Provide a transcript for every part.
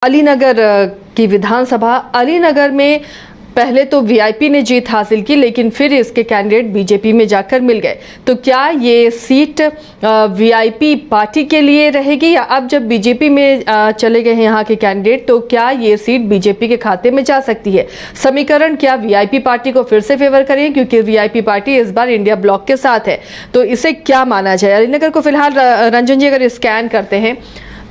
अलीनगर की विधानसभा अलीनगर में पहले तो वीआईपी ने जीत हासिल की, लेकिन फिर इसके कैंडिडेट बीजेपी में जाकर मिल गए। तो क्या ये सीट वीआईपी पार्टी के लिए रहेगी, या अब जब बीजेपी में चले गए हैं यहाँ के कैंडिडेट, तो क्या ये सीट बीजेपी के खाते में जा सकती है? समीकरण क्या वीआईपी पार्टी को फिर से फेवर करें, क्योंकि वीआईपी पार्टी इस बार इंडिया ब्लॉक के साथ है, तो इसे क्या माना जाए? अलीनगर को फिलहाल रंजन जी अगर स्कैन करते हैं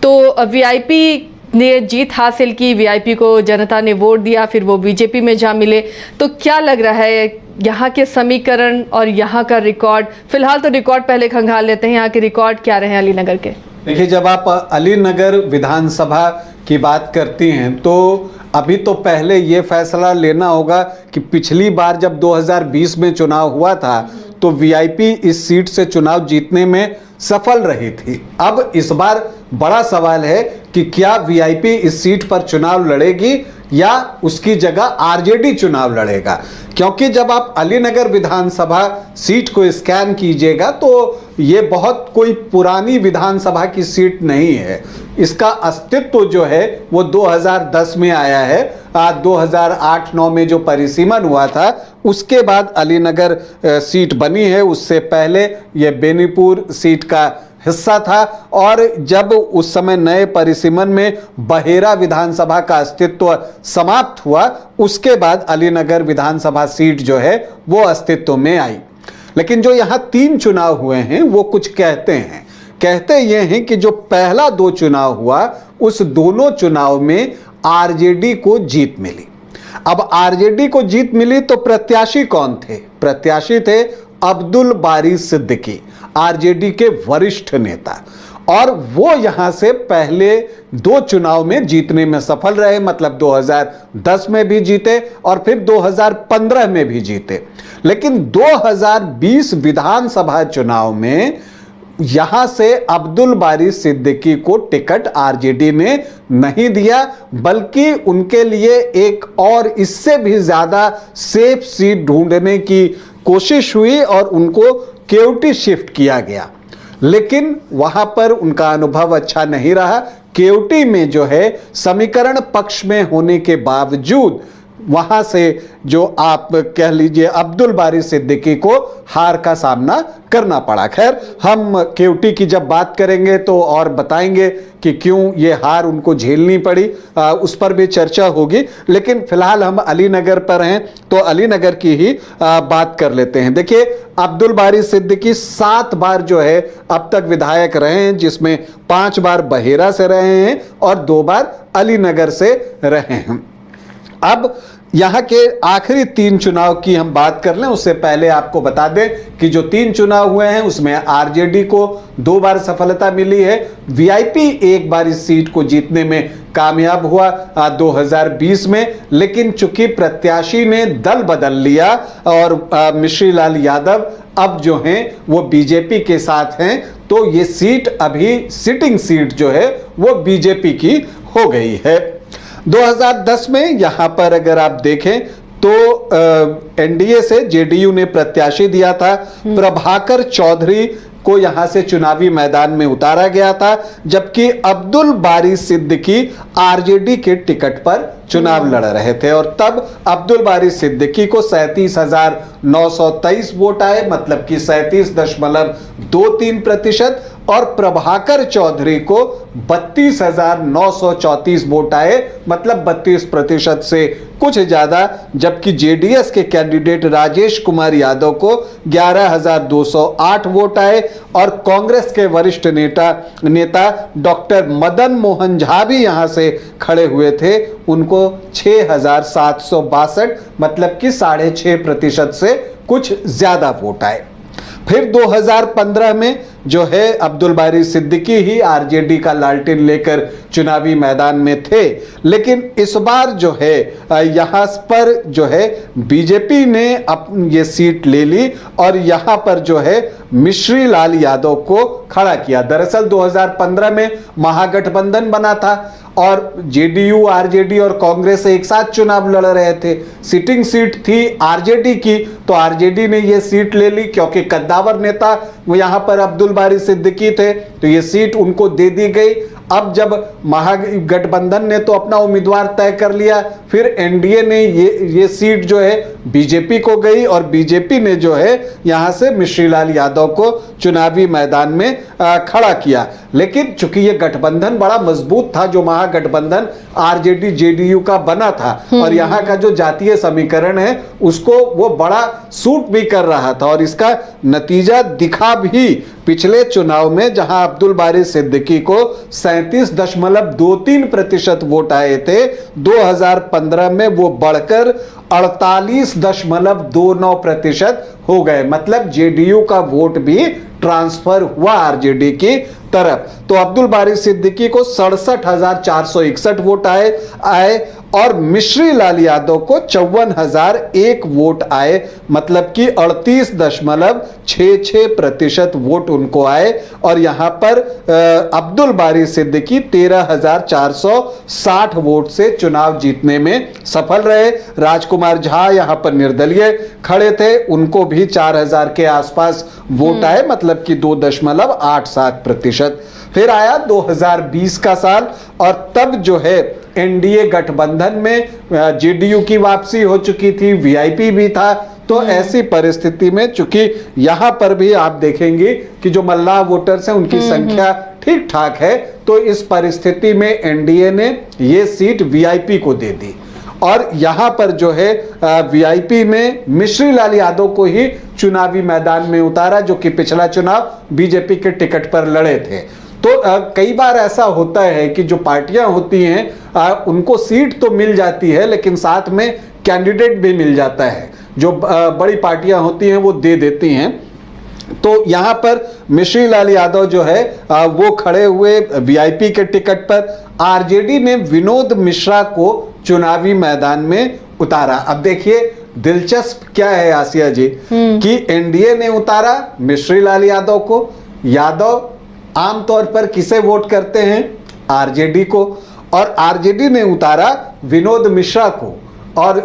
तो वीआईपी ने जीत हासिल की, वीआईपी को जनता ने वोट दिया, फिर वो बीजेपी में जा मिले। तो क्या लग रहा है यहाँ के समीकरण और यहाँ का रिकॉर्ड? फिलहाल तो रिकॉर्ड पहले खंगाल लेते हैं, यहाँ के रिकॉर्ड क्या रहे अलीनगर के? देखिए, जब आप अलीनगर विधानसभा की बात करती हैं तो अभी तो पहले ये फैसला लेना होगा कि पिछली बार जब 2020 में चुनाव हुआ था तो वीआईपी इस सीट से चुनाव जीतने में सफल रही थी। अब इस बार बड़ा सवाल है कि क्या वीआईपी इस सीट पर चुनाव लड़ेगी या उसकी जगह आरजेडी चुनाव लड़ेगा, क्योंकि जब आप अलीनगर विधानसभा सीट को स्कैन कीजिएगा तो ये बहुत कोई पुरानी विधानसभा की सीट नहीं है। इसका अस्तित्व जो है वो 2010 में आया है। 2008-9 में जो परिसीमन हुआ था उसके बाद अलीनगर सीट बनी है। उससे पहले ये बेनीपुर सीट का हिस्सा था, और जब उस समय नए परिसीमन में बहेरा विधानसभा का अस्तित्व समाप्त हुआ उसके बाद अलीनगर विधानसभा सीट जो है वो अस्तित्व में आई। लेकिन जो यहाँ 3 चुनाव हुए हैं वो कुछ कहते ये हैं कि जो पहला 2 चुनाव हुआ उस दोनों चुनाव में आरजेडी को जीत मिली। अब आरजेडी को जीत मिली तो प्रत्याशी कौन थे? प्रत्याशी थे अब्दुल बारी सिद्दीकी, आरजेडी के वरिष्ठ नेता, और वो यहां से पहले 2 चुनाव में जीतने में सफल रहे। मतलब 2010 में भी जीते और फिर 2015 में भी जीते। लेकिन 2020 विधानसभा चुनाव में यहां से अब्दुल बारी सिद्दीकी को टिकट आरजेडी ने नहीं दिया, बल्कि उनके लिए एक और इससे भी ज्यादा सेफ सीट ढूंढने की कोशिश हुई और उनको केवटी शिफ्ट किया गया। लेकिन वहां पर उनका अनुभव अच्छा नहीं रहा। केवटी में जो है समीकरण पक्ष में होने के बावजूद वहां से जो आप कह लीजिए अब्दुल बारी सिद्दीकी को हार का सामना करना पड़ा। खैर, हम केवटी की जब बात करेंगे तो और बताएंगे कि क्यों ये हार उनको झेलनी पड़ी, उस पर भी चर्चा होगी। लेकिन फिलहाल हम अलीनगर पर हैं तो अलीनगर की ही बात कर लेते हैं। देखिए, अब्दुल बारी सिद्दीकी 7 बार जो है अब तक विधायक रहे हैं, जिसमें 5 बार बहेरा से रहे हैं और 2 बार अलीनगर से रहे हैं। अब यहां के आखिरी 3 चुनाव की हम बात कर लें उससे पहले आपको बता दें कि जो 3 चुनाव हुए हैं उसमें आरजेडी को 2 बार सफलता मिली है। वीआईपी 1 बार इस सीट को जीतने में कामयाब हुआ 2020 में, लेकिन चूंकि प्रत्याशी ने दल बदल लिया और मिश्री लाल यादव अब जो हैं वो बीजेपी के साथ हैं, तो ये सीट अभी सिटिंग सीट जो है वो बीजेपी की हो गई है। 2010 में यहां पर अगर आप देखें तो एनडीए से जेडीयू ने प्रत्याशी दिया था। प्रभाकर चौधरी को यहां से चुनावी मैदान में उतारा गया था, जबकि अब्दुल बारी सिद्दीकी आरजेडी के टिकट पर चुनाव लड़ रहे थे, और तब अब्दुल बारी सिद्दीकी को 37,923 वोट आए, मतलब कि 37.23%, और प्रभाकर चौधरी को 32,934 वोट आए, मतलब 32% से कुछ ज्यादा। जबकि जेडीएस के कैंडिडेट राजेश कुमार यादव को 11,208 वोट आए, और कांग्रेस के वरिष्ठ नेता डॉक्टर मदन मोहन झा भी यहां से खड़े हुए थे, उनको 6,762, मतलब कि 6.5% से कुछ ज्यादा वोट आए। फिर 2015 में जो है अब्दुल बारी सिद्दीकी ही आरजेडी का लालटेन लेकर चुनावी मैदान में थे, लेकिन इस बार जो है यहाँ पर जो है बीजेपी ने ये सीट ले ली और यहाँ पर जो है मिश्री लाल यादव को खड़ा किया। दरअसल 2015 में महागठबंधन बना था और जेडीयू, आरजेडी और कांग्रेस एक साथ चुनाव लड़ रहे थे। सिटिंग सीट थी आरजेडी की, तो आरजेडी ने ये सीट ले ली क्योंकि कद्दावर नेता वो यहाँ पर अब्दुल बारी सिद्दीकी थे, तो ये सीट उनको दे दी गई। अब जब महागठबंधन ने तो अपना उम्मीदवार तय कर लिया, फिर एनडीए ने ये सीट जो है बीजेपी को गई और बीजेपी ने जो है यहां से मिश्रीलाल यादव को चुनावी मैदान में खड़ा किया। लेकिन चूंकि ये गठबंधन बड़ा मजबूत था, जो महागठबंधन आरजेडी जेडीयू का बना था, और यहाँ का जो जातीय समीकरण है उसको वो बड़ा सूट भी कर रहा था, और इसका नतीजा दिखा भी पिछले चुनाव में, जहां अब्दुल बारी सिद्दीकी को 37.23% वोट आए थे। 2015 में वो बढ़कर 48.29% हो गए, मतलब जेडीयू का वोट भी ट्रांसफर हुआ आरजेडी की तरफ। तो अब्दुल बारी सिद्दीकी को 67,461 वोट आए और मिश्रीलाल यादव को 54,001 वोट आए, मतलब कि 38.66% वोट उनको आए। और यहां पर अब्दुल बारी सिद्दीकी 13,460 वोट से चुनाव जीतने में सफल रहे। राजकुमार झा यहां पर निर्दलीय खड़े थे, उनको भी 4,000 के आसपास वोट आए, मतलब कि 2.87%। फिर आया 2020 का साल, और तब जो है एनडीए गठबंधन में जेडीयू की वापसी हो चुकी थी, वीआईपी भी था। तो ऐसी परिस्थिति में चूंकि यहां पर भी आप देखेंगे कि जो मल्लाह वोटर्स हैं उनकी संख्या ठीक ठाक है, तो इस परिस्थिति में एनडीए ने ये सीट वीआईपी को दे दी, और यहां पर जो है वीआईपी में मिश्रीलाल यादव को ही चुनावी मैदान में उतारा, जो कि पिछला चुनाव बीजेपी के टिकट पर लड़े थे। तो कई बार ऐसा होता है कि जो पार्टियां होती हैं उनको सीट तो मिल जाती है, लेकिन साथ में कैंडिडेट भी मिल जाता है, जो बड़ी पार्टियां होती हैं वो दे देती हैं। तो यहां पर मिश्रीलाल यादव जो है वो खड़े हुए वीआईपी के टिकट पर। आरजेडी ने विनोद मिश्रा को चुनावी मैदान में उतारा। अब देखिए दिलचस्प क्या है आसिया जी, कि एनडीए ने उतारा मिश्रीलाल यादव को। यादव आमतौर पर किसे वोट करते हैं? आरजेडी को, और आरजेडी ने उतारा विनोद मिश्रा को। और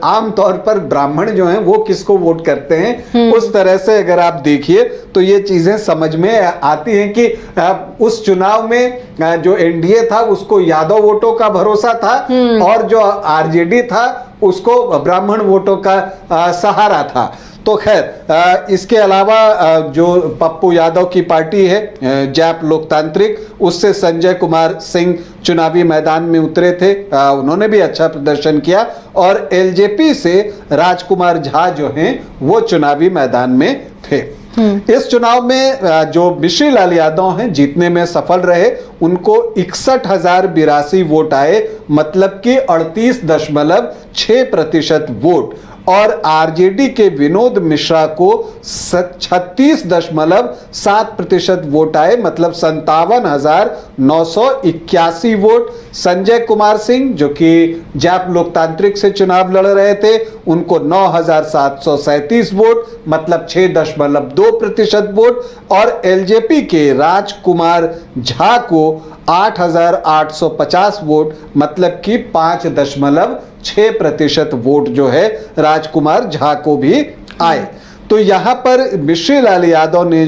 आमतौर पर ब्राह्मण जो हैं वो किसको वोट करते हैं? उस तरह से अगर आप देखिए तो ये चीजें समझ में आती हैं कि उस चुनाव में जो एनडीए था उसको यादव वोटों का भरोसा था, और जो आरजेडी था उसको ब्राह्मण वोटों का सहारा था। तो खैर इसके अलावा जो पप्पू यादव की पार्टी है जैप लोकतांत्रिक, उससे संजय कुमार सिंह चुनावी मैदान में उतरे थे, उन्होंने भी अच्छा प्रदर्शन किया। और एलजेपी से राजकुमार झा जो हैं वो चुनावी मैदान में थे। इस चुनाव में जो मिश्रीलाल यादव हैं जीतने में सफल रहे, उनको 61,082 वोट आए, मतलब कि 38.6% वोट। और आरजेडी के विनोद मिश्रा को 36.7% वोट आए, मतलब 57,981 वोट। संजय कुमार सिंह जो कि जैप लोकतांत्रिक से चुनाव लड़ रहे थे, उनको 9,737 वोट, मतलब 6.2% वोट। और एलजेपी के राजकुमार झा को 8,850 वोट, मतलब कि 5.6% वोट जो है राजकुमार झा को भी आए। तो यहां पर मिश्रीलाल यादव ने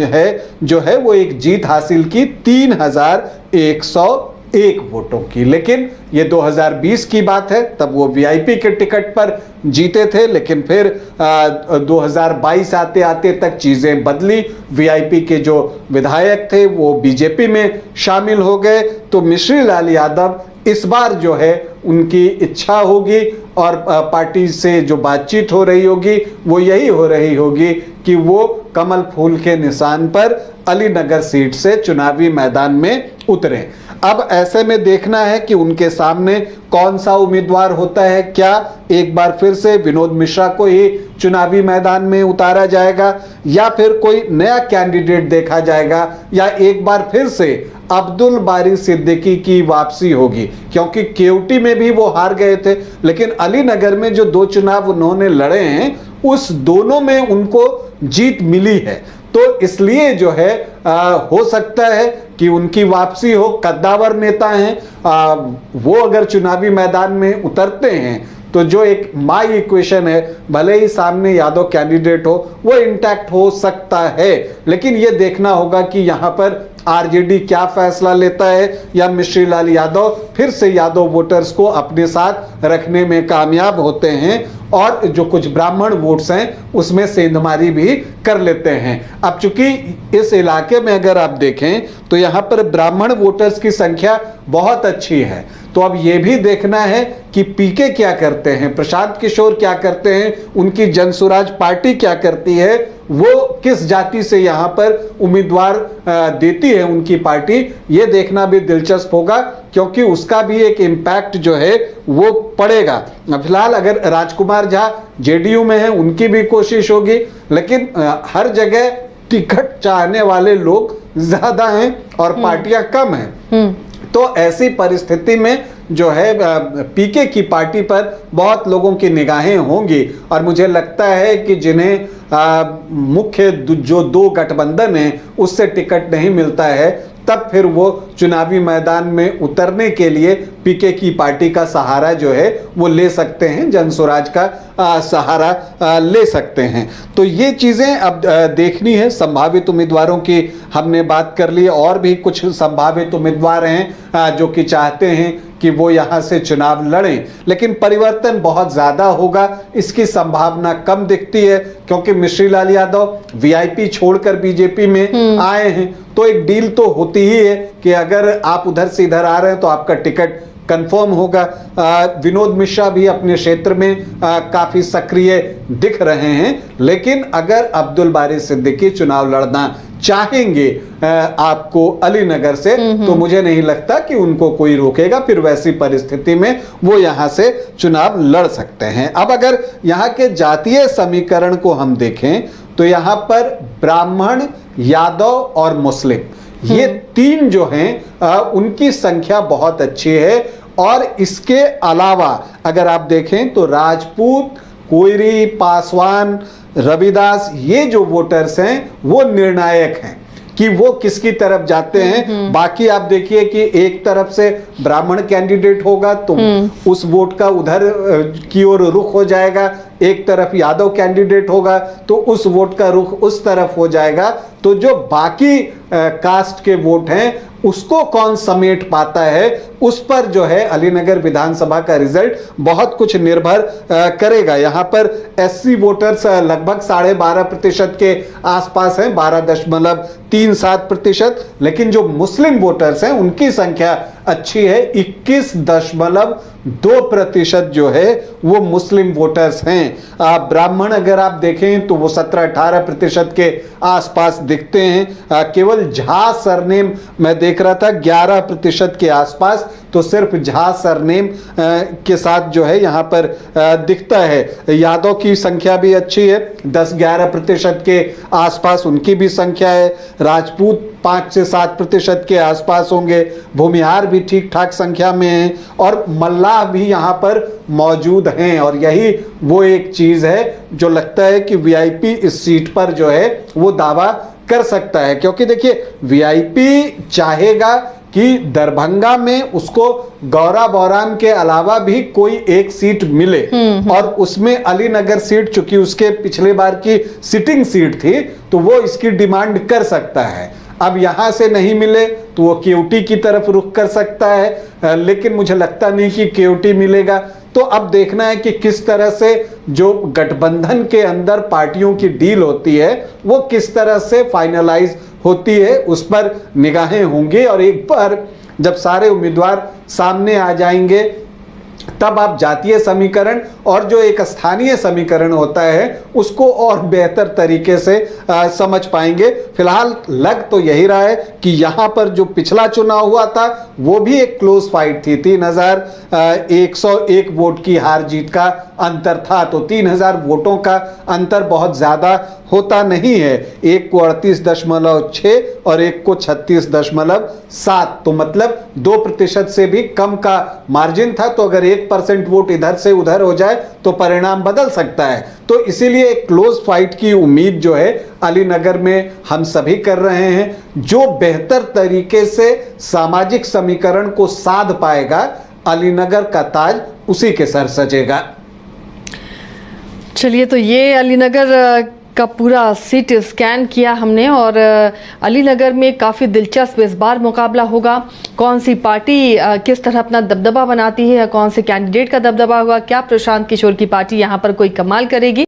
जो है वो एक जीत हासिल की 3,101 वोटों की। लेकिन ये 2020 की बात है, तब वो वीआईपी के टिकट पर जीते थे। लेकिन फिर 2022 आते आते तक चीजें बदली, वीआईपी के जो विधायक थे वो बीजेपी में शामिल हो गए। तो मिश्रीलाल यादव इस बार जो है उनकी इच्छा होगी और पार्टी से जो बातचीत हो रही होगी वो यही हो रही होगी कि वो कमल फूल के निशान पर अलीनगर सीट से चुनावी मैदान में उतरे। अब ऐसे में देखना है कि उनके सामने कौन सा उम्मीदवार होता है। क्या एक बार फिर से विनोद मिश्रा को ही चुनावी मैदान में उतारा जाएगा, या फिर कोई नया कैंडिडेट देखा जाएगा, या एक बार फिर से अब्दुल बारी सिद्दीकी की वापसी होगी? क्योंकि केवटी में भी वो हार गए थे, लेकिन अलीनगर में जो 2 चुनाव उन्होंने लड़े हैं उस दोनों में उनको जीत मिली है। तो इसलिए जो है हो सकता है कि उनकी वापसी हो। कद्दावर नेता हैं, वो अगर चुनावी मैदान में उतरते हैं तो जो एक माई इक्वेशन है, भले ही सामने यादव कैंडिडेट हो, वो इंटैक्ट हो सकता है। लेकिन ये देखना होगा कि यहाँ पर आरजेडी क्या फैसला लेता है या मिश्री लाल यादव फिर से यादव वोटर्स को अपने साथ रखने में कामयाब होते हैं और जो कुछ ब्राह्मण वोट्स हैं उसमें सेंधमारी भी कर लेते हैं। अब चूंकि इस इलाके में अगर आप देखें तो यहाँ पर ब्राह्मण वोटर्स की संख्या बहुत अच्छी है, तो अब ये भी देखना है कि पीके क्या करते हैं, प्रशांत किशोर क्या करते हैं, उनकी जनसुराज पार्टी क्या करती है, वो किस जाति से यहाँ पर उम्मीदवार देती है उनकी पार्टी, ये देखना भी दिलचस्प होगा क्योंकि उसका भी एक इम्पैक्ट जो है वो पड़ेगा। फिलहाल अगर राजकुमार झा जेडीयू में है उनकी भी कोशिश होगी, लेकिन हर जगह टिकट चाहने वाले लोग ज्यादा हैं और पार्टियां कम हैं, तो ऐसी परिस्थिति में जो है पीके की पार्टी पर बहुत लोगों की निगाहें होंगी और मुझे लगता है कि जिन्हें मुख्य जो दो गठबंधन है उससे टिकट नहीं मिलता है तब फिर वो चुनावी मैदान में उतरने के लिए पीके की पार्टी का सहारा जो है वो ले सकते हैं, जनसुराज का सहारा ले सकते हैं। तो ये चीज़ें अब देखनी है। संभावित उम्मीदवारों की हमने बात कर ली, और भी कुछ संभावित उम्मीदवार हैं जो कि चाहते हैं कि वो यहाँ से चुनाव लड़ें, लेकिन परिवर्तन बहुत ज़्यादा होगा इसकी संभावना कम दिखती है क्योंकि मिश्री लाल यादव वीआईपी छोड़कर बीजेपी में आए हैं, तो एक डील तो होती ही है कि अगर आप उधर से इधर आ रहे हैं तो आपका टिकट कंफर्म होगा। विनोद मिश्रा भी अपने क्षेत्र में काफी सक्रिय दिख रहे हैं, लेकिन अगर अब्दुल बारी सिद्दीकी चुनाव लड़ना चाहेंगे आपको अलीनगर से तो मुझे नहीं लगता कि उनको कोई रोकेगा, फिर वैसी परिस्थिति में वो यहां से चुनाव लड़ सकते हैं। अब अगर यहाँ के जातीय समीकरण को हम देखें तो यहाँ पर ब्राह्मण, यादव और मुस्लिम ये तीन जो हैं उनकी संख्या बहुत अच्छी है, और इसके अलावा अगर आप देखें तो राजपूत, कोयरी, पासवान, रविदास ये जो वोटर्स हैं वो निर्णायक हैं कि वो किसकी तरफ जाते हैं। बाकी आप देखिए कि एक तरफ से ब्राह्मण कैंडिडेट होगा तो उस वोट का उधर की ओर रुख हो जाएगा, एक तरफ यादव कैंडिडेट होगा तो उस वोट का रुख उस तरफ हो जाएगा। तो जो बाकी कास्ट के वोट हैं उसको कौन समेट पाता है उस पर जो है अलीनगर विधानसभा का रिजल्ट बहुत कुछ निर्भर करेगा। यहाँ पर एससी वोटर्स लगभग 12.5% के आसपास हैं, 12.37%, लेकिन जो मुस्लिम वोटर्स हैं उनकी संख्या अच्छी है, 21.2% जो है वो मुस्लिम वोटर्स हैं। ब्राह्मण अगर आप देखें तो वो 17-18% के आसपास दिखते हैं। केवल झा सरनेम मैं देख रहा था 11% के आसपास, तो सिर्फ झा सरनेम के साथ जो है यहाँ पर दिखता है। यादव की संख्या भी अच्छी है, 10-11% के आसपास उनकी भी संख्या है। राजपूत 5 से 7% के आसपास होंगे, भूमिहार भी ठीक ठाक संख्या में हैं और मल्लाह भी यहाँ पर मौजूद हैं। और यही वो एक चीज़ है जो लगता है कि वीआईपी इस सीट पर जो है वो दावा कर सकता है, क्योंकि देखिए वीआईपी चाहेगा कि दरभंगा में उसको गौरा बौराम के अलावा भी कोई एक सीट मिले, और उसमें अलीनगर सीट चूंकि उसके पिछले बार की सिटिंग सीट थी तो वो इसकी डिमांड कर सकता है। अब यहां से नहीं मिले तो वो केवटी की तरफ रुख कर सकता है, लेकिन मुझे लगता नहीं कि केवटी मिलेगा। तो अब देखना है कि किस तरह से जो गठबंधन के अंदर पार्टियों की डील होती है वो किस तरह से फाइनलाइज होती है, उस पर निगाहें होंगी। और एक बार जब सारे उम्मीदवार सामने आ जाएंगे तब आप जातीय समीकरण और जो एक स्थानीय समीकरण होता है उसको और बेहतर तरीके से समझ पाएंगे। फिलहाल लग तो यही रहा है कि यहाँ पर जो पिछला चुनाव हुआ था वो भी एक क्लोज फाइट थी, 3101 वोट की हार जीत का अंतर था, तो 3000 वोटों का अंतर बहुत ज़्यादा होता नहीं है। एक को 38.6 और एक को 36.7, तो मतलब 2% से भी कम का मार्जिन था। तो अगर 1% वोट इधर से उधर हो जाए तो परिणाम बदल सकता है। तो इसीलिए एक क्लोज फाइट की उम्मीद जो है अलीनगर में हम सभी कर रहे हैं। जो बेहतर तरीके से सामाजिक समीकरण को साध पाएगा अलीनगर का ताज उसी के सर सजेगा। चलिए, तो ये अलीनगर का पूरा सीट स्कैन किया हमने और अलीनगर में काफ़ी दिलचस्प इस बार मुकाबला होगा। कौन सी पार्टी किस तरह अपना दबदबा बनाती है या कौन से कैंडिडेट का दबदबा होगा, क्या प्रशांत किशोर की पार्टी यहाँ पर कोई कमाल करेगी।